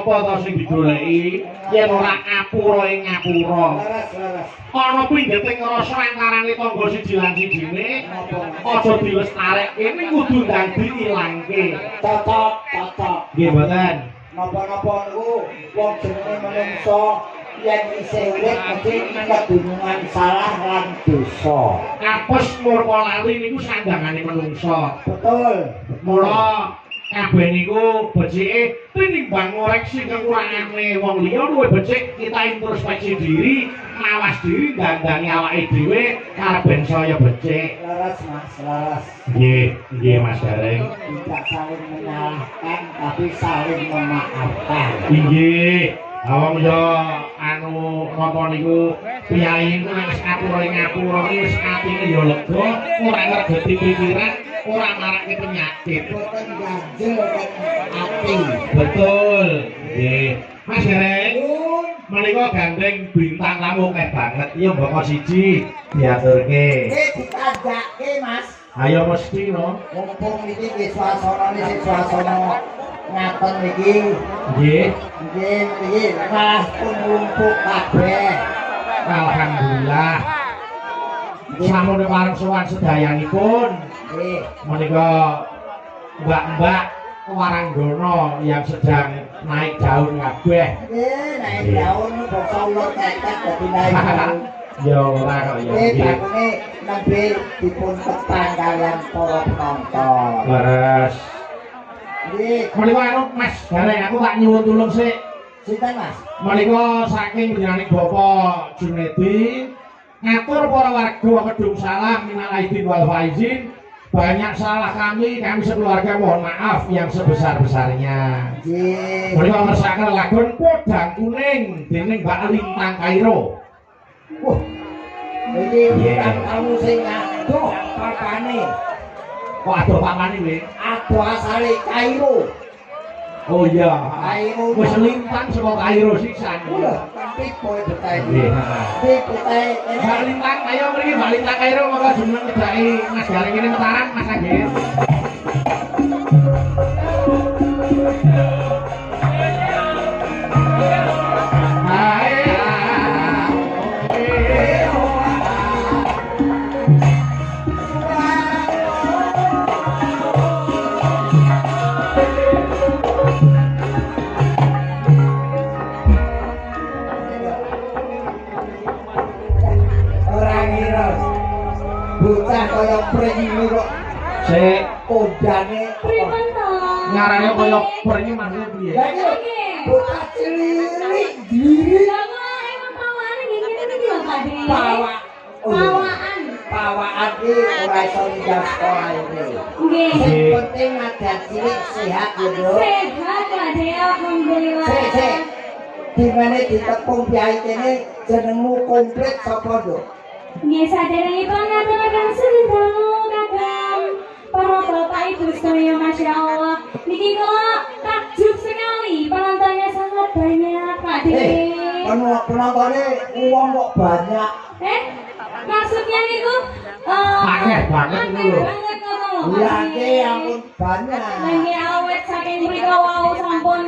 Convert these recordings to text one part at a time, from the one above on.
apa to sing digoleki yen ora ngapura ing ngapura. Ana pinggete ngrasa antarane tangga siji lan sijine aja dilestarekke ning kudu ndang diilangke. Cocok. Nggih mboten. Napa-napa niku wong jenenge menungso yen isih urip mesti kedunungan salah lan dosa. Apes murka lali niku sandangane menungso. Betul. Mula kabeh niku becike tinimbang ngoreksi kekurangane wong liya luwih becik kita introspeksi diri, mawas diri dandangi awake dhewe karep saya becik. Laras Mas, laras. Nggih Mas Gareng. Tidak saling menyalahkan tapi saling memaafkan. Inggih. Awang yo anu napa niku piyai niku nek ngapura iki wis atine yo lega, ora ngregeti pikiran, ora marake penyakit. Boten ganjel ati. Betul. Nggih. Mas Gareng, menika gandeng bintang tamu akeh banget. Iya mbok siji diaturke. Ditanjake Mas. Ayo mesti no. Mumpung iki wis suasanane sing suasana ngaten iki. Nggih. Nggih, malah pun ngumpul kabeh. Alhamdulillah. Sampun pareng sowan sedayanipun. Nggih. Menika mbak-mbak Waranggono yang sedang naik daun kabeh. Nggih, naik daun bangsa ulo tetek dadi naik daun. Ya ora kok ya. Nggih, bakune nembe dipun petang kalian para penonton. Leres. Nggih, Menika anu Mas Gareng aku tak nyuwun tulung sik. sinten Mas? Menika saking panjenengan Bapak Junedi ngatur para warga Kedung Salam minal aidin wal faizin. Banyak salah kami sekeluarga mohon maaf yang sebesar-besarnya. Nggih. Menika ngersakaken lagon Podang Kuning dening Mbak Lintang Kairo. Wah. Iki bukan kamu sing adoh papane. Kok adoh pamane kowe? Adoh asale Kairo. Oh iya. Kairo. Wis lintang saka Kairo sisan. Lho, tapi kowe betah iki. Nggih, heeh. Iki betah Mbak Lintang, ayo mriki Mbak Lintang Kairo monggo jeneng ngedaki Mas Gareng ini metaran Mas Agil. bocah kaya pring kok Sik kodane Pripun to? ngarane kaya pring maksudnya piye? lha iki bocah cilik diri Lah kok emang pawane nggih ngene iki lho Pak De. pawak Pawaan. pawaan iki ora iso ninggal sekolah iki Nggih. sing penting adat cilik sehat ya Dok Sehat Pak De, alhamdulillah. sik dimana ditepung piye kene jenengmu komplit sapa Dok Nggih saderengipun ngaturaken sedaya Kakang para bapak ibu sedaya Masya Allah. Niki kok takjub sekali penontonnya sangat banyak Pak De. penontonnya uang kok banyak Maksudnya niku Akeh banget itu lho. banget ngono lho. iya ke ampun banyak Nggih awet saking mriko wau sampun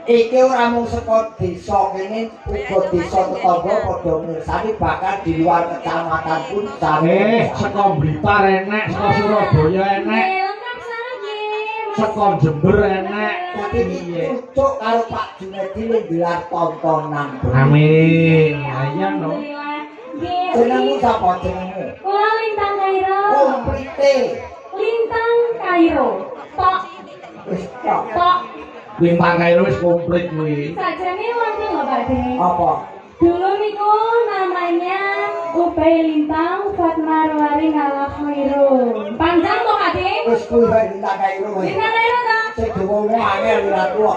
iki ora mung saka desa kene uga desa tetangga padha mirsani bahkan di luar kecamatan pun sami Saka Blitar enek, saka Surabaya enek, lengkap sana nggih. saka Jember enek. tapi iki cocok karo Pak Junedi ning gelar tontonan Amin. Ayo no. Alhamdulillah. Nggih. jenengmu sapa jenengmu Kula Lintang Kairo. komplite Lintang Kairo. Tok wis tok tok. Lintang Kairo wis komplit kuwi. Sajane wonten lho Pak De. apa Dulu niku namanya Ubay Lintang Fatmarwari Ngalah Khairun. Panjang kok Pak De? wis kuwi bae lintang kairo kowe Lintang Kairo ta? sing diwong angel ora tuwa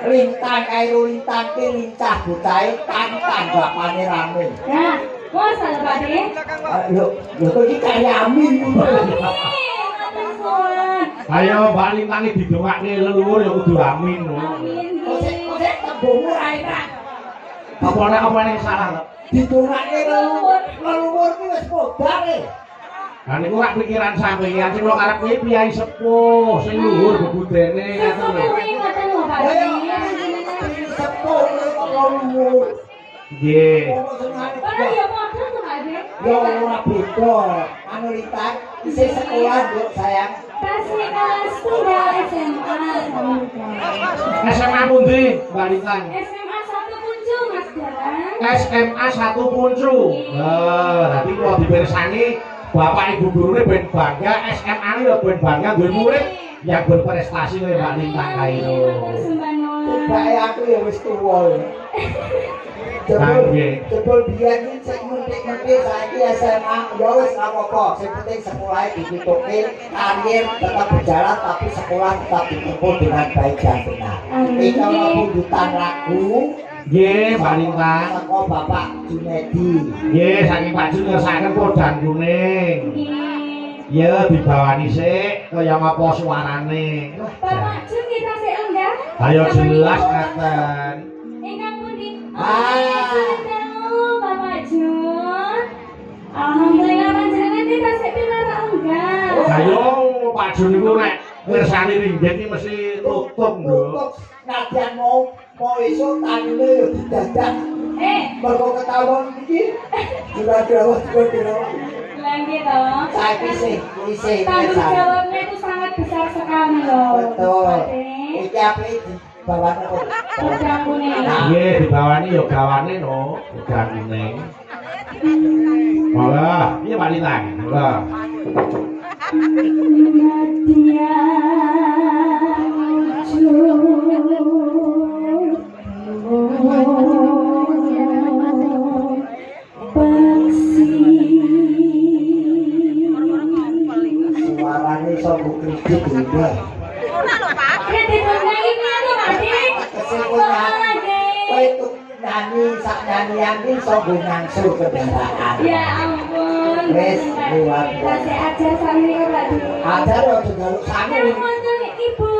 lintang kairo lintang ki lincah bocahe tanggapane rame Nah, mosok lho Pak De. lho kok iki kaya amin Amin. Matur suwun. Ayo Mbak Lintang iki didongakne leluhur ya kudu amin. Amin. kok tembungmu ra enak Apa nek salah to? didongakne leluhur ki wis podang e Lah niku lak pikiran sampeyan sing kok arep kuwi piyai sepuh sing luhur bebudene Sesuk ngoten lho. kuwi ngoten lho Pak De. sepuh kok luwur. Nggih. Padahal ya padha to Pak De. Ya ora beda. Anu Rita isih sekolah, Nduk, sayang. Kasih kelas tunggal SMA sama SMA pundi, Mbak Lintang? SMA 1 Puncu Mas Dalang. SMA 1 Puncu. Nanti kalau dibersani Bapak Ibu gurune ben bangga, SMA ini ya ben bangga duwe murid yang berprestasi kaya Mbak Lintang kae lho. Bae aku ya wis tuwa. Jebul biyen iki sing mentik-mentik saiki SMA ya wis ora apa-apa, sing penting sekolah ditutupi, karir tetap berjalan tapi sekolah tetap ditempuh dengan baik dan benar. Iki ana pundutan lagu Nggih, Mbak Lintang. saka Bapak Junedi. Nggih, saking Pak Jun ngersakaken podhan kuning. Ya dibawani sik kaya apa suarane. Bapak Jun kita sik enggak? Ayo jelas ngaten. Ingkang pundi? Ah. Bapak Jun. Alhamdulillah panjenengan kita sik pilara enggak? Ayo Pak Jun niku nek ngersani ringgit iki mesti tutup, Nduk. Untuk nadyan mau esuk tanine yo didadak. Mergo ketahuan iki jura-jura. Lagi toh. Saiki isih Tanggung jawabnya itu sangat besar sekali loh. betul. Pak De. Iki ape dibawane kok. Podang kuning. Nggih, dibawani ya gawane no, podhan kuning. Monggo, iya Pak Lintang. Monggo. Suarane iso kredit lho. Kowe tuh nyanyi sak nyanyian iki iso nggo ngangsul kendaraan. Ya ampun. Wes, luar biasa. Kasih aja sami ya Pak De. Ada yo jaluk Kan sami. wonten Ibu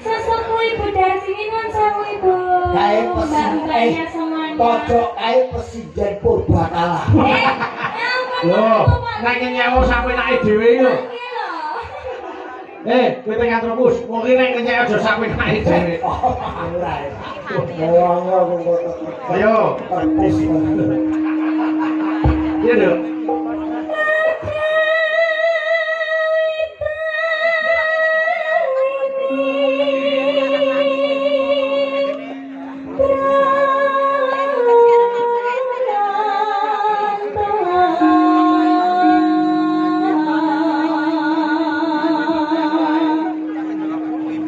sesepuh Ibu Darsi nuwun sewu Ibu. Kae Mbak-mbaknya semuanya. pojok kae presiden Purbakala. Loh, nek nyewa sampe nake dhewe lho. Kowe teng Antrobus, mungkin nek nyewa aja sampe nake dhewe. Ora. Ayo. Iya, Dok.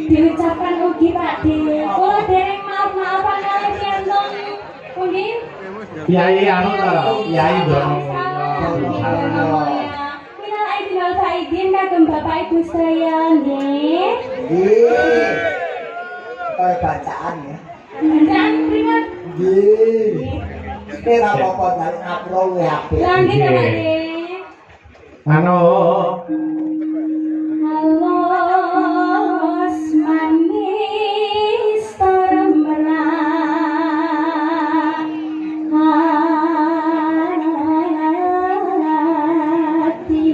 Diucapkan ugi Pak De. Kula dereng maaf-maafan kalih piantun pundi? Kiai anu to, Kiai Dono. Minal aidin wal faizin kagem Bapak Ibu sedaya nggih. Nggih. Kayak bacaan ya. Bacaan pripun? Nggih. Iki ra apa-apa jan ngapro wae apik. Lah nggih to Pak De. Anu, Halos manis termerak hati.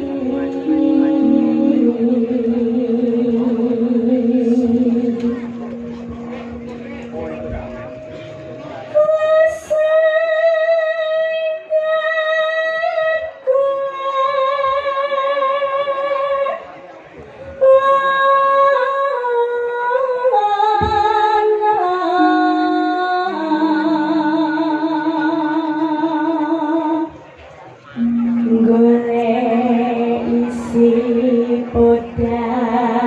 Golek isi podang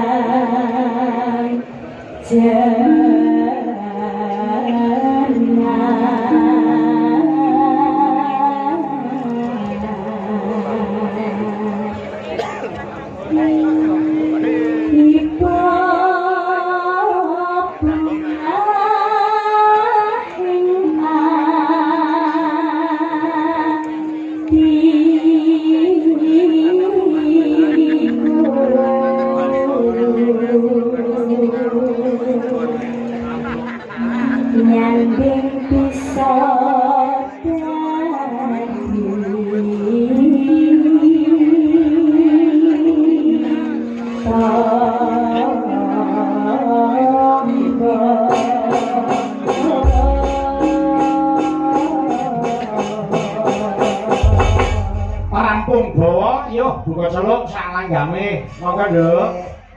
langgame. Monggo, Nduk.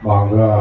Monggo.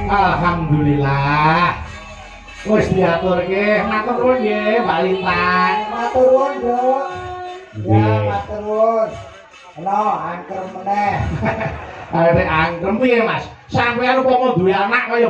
Alhamdulillah. Wis diaturke, matur nuwun nggih, Mbak Lintang. Matur nuwun, Nduk. Ya, matur nuwun. Ono angker meneh. Arek angkem piye, Mas? Sampeyan upama duwe anak kaya